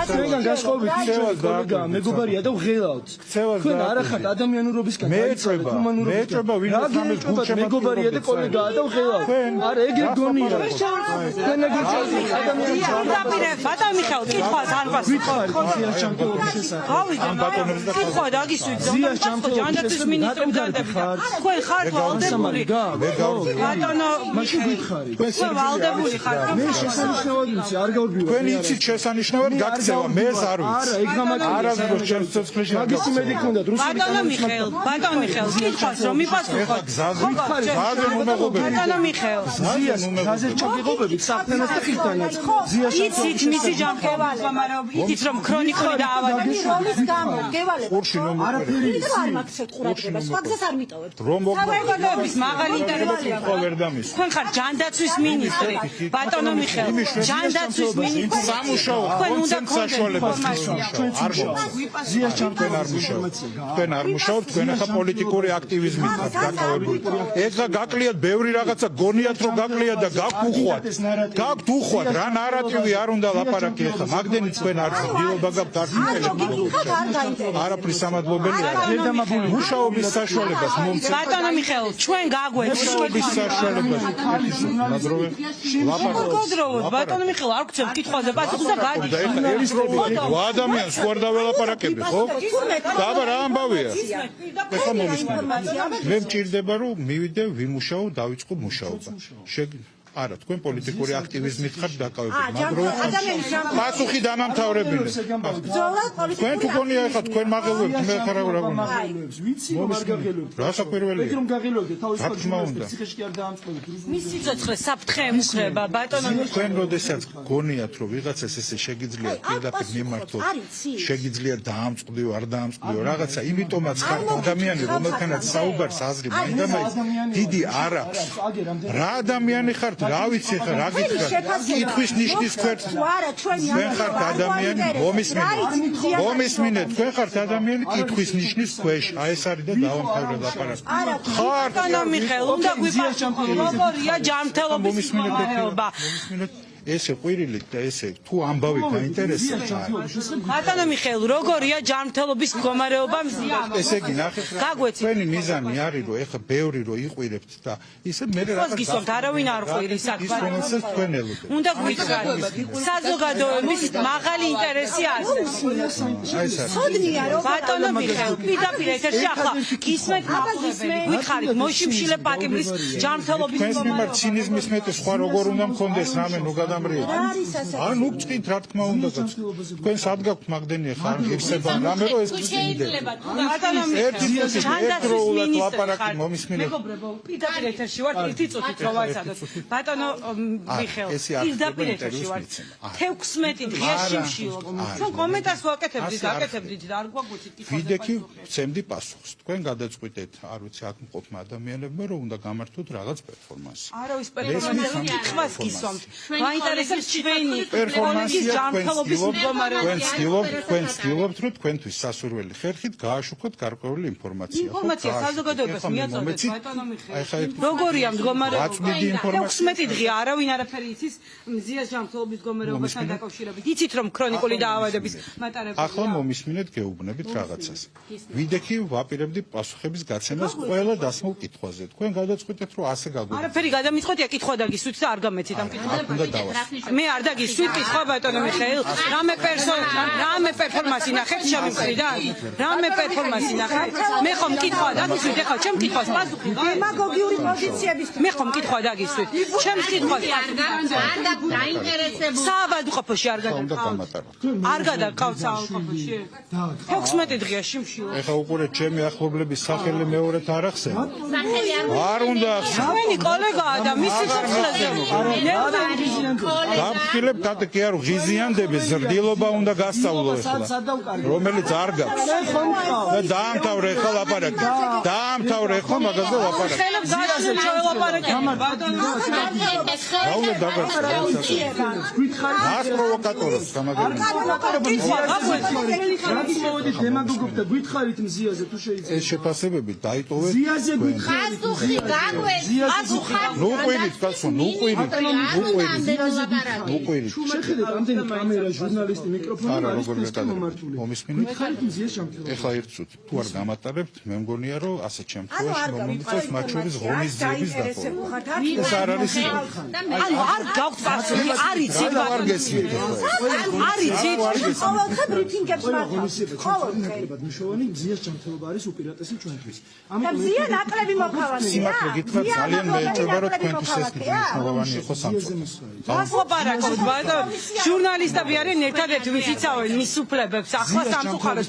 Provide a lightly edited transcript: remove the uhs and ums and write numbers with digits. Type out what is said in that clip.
თქვენგან გასხოვებით კოლეგა მეგობარია და ვღელავთ. თქვენ არ ახართ ადამიანურობისგან მეეწება ვინ სამის გულში მეგობარია და კოლეგაა და ვღელავთ. არა ეგრე გონია. თქვენ ეგრე დაპირე ბატონ მიხეილ კითხვას არ გითხარით ზიას ჯანმრთელობის შესახებ. ამ ბატონებს და კითხვა დაგისვით ზიას ჯანდაცვის მინისტრები გადაგებთ. თქვენ ხართ ვალდებული. ბატონო მაშინ გითხარით. თქვენ ვალდებული ხართ. მე შესანიშნავად ვიცი არ გავბივარ. თქვენ იცით შესანიშნავად გაქცევა მე არ ვიცი. არა ეგ გამაკეთე. არასდროს ჩემს ცოცხლში მაგისი მედი ქონდათ რუსული ბატონო მიხეილ კითხვას რომ მიპასუხოთ. გზაზე მომეღობები. ბატონო მიხეილ ზიას გზაზე ჩაგიღობებით საფრენას და ხილთანაც. ზიას იცით მისი ჯანმრთელობის გამარჯვება იცით რომ ქრონიკული დაავადებაა. რომის გამო გევალებთ. ყურში რომ არაფერი არ მაქვს ყურადღება. სხვა გზას არ მიტოვებთ. რომ საზოგადოების მაღალი ინტერესია. ვერ დამის. თქვენ ხართ ჯანდაცვის მინისტრი. ბატონო მიხეილ ჯანდაცვის მინისტრი. სამუშაო თქვენ უნდა საშუალებას არ ზიას თქვენ არ მუშაობთ, თქვენ ახლა პოლიტიკური აქტივიზმით ხართ დაკავებული. ეხლა გაკლიათ ბევრი რაღაცა, გონიათ რომ გაკლიათ და გაქვთ უხვად, რა ნარატივი არ უნდა ლაპარაკი ახლა. მაგდენი თქვენ არ დილობა გაქვთ არ არაფრის სამადლობელი არ. მუშაობის საშუალებას მომცეთ. ბატონო მიხეილ, ჩვენ გაგვეთ მუშაობის საშუალებას. მოგდროვოთ, ბატონო მიხეილ, არ გქცევთ კითხვაზე პასუხს და გადის. ადამიანს ხوار დაველაპარაკები, ხო? და აბა რა ამბავია? ეხლა მომისმინეთ. მე მჭირდება რომ მივიდე ვიმუშაო, დავიწყო მუშაობა. არა, თქვენ პოლიტიკური აქტივიზმით ხართ დაკავებული, მაგრამ პასუხი დამამთავრებინე. თქვენ თუ გონია ეხლა თქვენ მაღელვებთ, მე ხარ რა გონია. ვიცი რომ არ გაღელვებთ. რა საკვირველია? ეგ რომ გაღელვებთ, თავის უნდა. ციხეში კი არ დაამწყობთ. მის სიცოცხლე საფრთხე ემუქრება, ბატონო მიხეილ. თქვენ როდესაც გონიათ რომ ვიღაცას ესე შეგიძლიათ პირდაპირ მიმართოთ, შეგიძლიათ დაამწყდიო, არ დაამწყდიო, რაღაცა, იმიტომაც ხარ ადამიანი, რომელთანაც საუბარს აზრი მაინდამაინც დიდი არ აქვს. რა ადამიანი ხართ? რა ვიცი ხა რა გითხრათ კითხვის ნიშნის ქვეშ თქვენ ხართ ადამიანი მომისმინეთ თქვენ ხართ ადამიანი კითხვის ნიშნის ქვეშ აი ეს არის და დავამთავრე ლაპარაკი ხართ ბატონო მიხეილ უნდა გვიპასუხოთ როგორია ჯანმრთელობის მდგომარეობა ესე ყვირილით და ესე თუ ამბავი გაინტერესებს ბატონო მიხეილ როგორია ჯანმრთელობის მდგომარეობა მზიან ესე იგი ნახეთ გაგვეცით თქვენი მიზანი არის რომ ეხა ბევრი რომ იყვირებთ და ისე მე რაღაც გისვამთ არავინ არ ყვირის საქმე თქვენ ელოდეთ უნდა გვითხარით საზოგადოების მაღალი ინტერესი არსებობს სოდნია რომ ბატონო მიხეილ პირდაპირ ეთერში ახლა გისმენთ მაყურებელი გვითხარით მოშიმშილე პატიმრის ჯანმრთელობის მდგომარეობა ცინიზმის მეტი სხვა როგორ უნდა მქონდეს რამე ნუ ანუ გწით რა თქმა უნდა თქვენ სად გაქვთ მაგდენი ხარ ღირსება რამე რომ ეს შეიძლება ბატონო მიხეილ ერთდროულად ლაპარაკი მომისმინეთ მეგობრებო პირდაპირ ეთერში ვარ ერთი წუთით რომ ვაცადოთ ბატონო მიხეილ პირდაპირ ეთერში ვარ 16 დღეა შიმშილობ ჩვენ კომენტარს ვაკეთებდით და არ გვაგვიცით ვიდექი ვცემდი პასუხს თქვენ გადაწყვიტეთ არ ვიცი აქ მყოფმა ადამიანებმა რომ უნდა გამართოთ რაღაც პერფორმანსი არავის პერფორმანსი კითხვას გისვამთ მაინტერესებს ჩვენი პერფორმანსის ჯანმრთელობის მდგომარეობა თქვენ ცდილობთ რომ თქვენთვის სასურველი ხერხით გააშუქოთ გარკვეული ინფორმაცია საზოგადოებას მიაწოდეთ ბატონო მიხეილ როგორია მდგომარეობა 16 დღეა არავინ არაფერი იცის მზიას ჯანმრთელობის მდგომარეობასთან დაკავშირებით იცით რომ ქრონიკული დაავადების მატარებელი ახლა მომისმინეთ გეუბნებით რაღაცას ვიდექი ვაპირებდი პასუხების გაცემას ყველა დასმულ კითხვაზე თქვენ გადაწყვეტეთ რომ ასე გაგვიყვება არაფერი გადამიწყვეტია კითხვა დაგისვით და არ გამეცით ამ კითხვას მე არ დაგისვით კითხვა ბატონო მიხეილ რამე პერფორმანსი ნახეთ ჩემი მხრიდან რამე პერფორმანსი ნახეთ მე ხომ კითხვა დაგისვით ეხლა ჩემ კითხვას პასუხი დემაგოგიური პოზიციების მე ხომ კითხვა დაგისვით ჩემს კითხვას არ დაინტერესებული საავადმყოფოში არ გადაყავთ საავადმყოფოში 16 დღეა შიმშილობ ეხლა უყურე ჩემი ახლობლების სახელი მეორედ არ ახსენე არ უნდა ახსენე ჩვენი კოლეგაა და მისი სიცოცხლეზე გაფრთხილებ კი არ ღიზიანდები ზრდილობა უნდა გასწავლო ეხლა რომელიც არ გაქვს და დაამთავრე ახლა ლაპარაკი დაამთავრე ახლა მაგაზე ლაპარაკი ხელებს გასწავლე ჩაველაპარაკე ბატონო გაუნდა დაგარჩა გას პროვოკატორებს გამაგებთ დემაგოგობთ და გითხარით მზიაზე თუ შეიძლება ეს შეფასებები დაიტოვეთ მზიაზე გითხარით პასუხი გაგვეც ნუ ყვირით კაცო ნუ ყვირით უყვირით. შეხედეთ ამდენი კამერა, ჟურნალისტი, მიკროფონი არა, არის როგორ ფესკა ვეტყოდი. მომართული. მომისმინეთ? მითხარით მზიეს ჯანმრთელობა. ეხლა ერთ წუთი თუ არ გამატარებთ, მე მგონია რომ ასეთ შემთხვევაში მომიწევს მათ შორის ღონის ძიების დაფორმა. ეს არ არის ანუ არ გაქვთ პასუხი, არ იცით არ გესმით ეხლა. არ იცით ყოველდღე ბრიფინგებს მართავთ. ყოველდღე. მნიშვნელოვანი მზიეს ჯანმრთელობა არის უპირატესი ჩვენთვის. და მზია ნაკლები მოქალაქეა. სიმართლე გითხრათ, ძალიან მეეჭვება რომ თქვენთვის ეს მნიშვნელოვანი იყო სამწუხაროდ. ლაპარაკობთ ბატონო ჟურნალისტები არიან ერთადერთი ვინც იცავენ მის უფლებებს ახლა სამწუხაროდ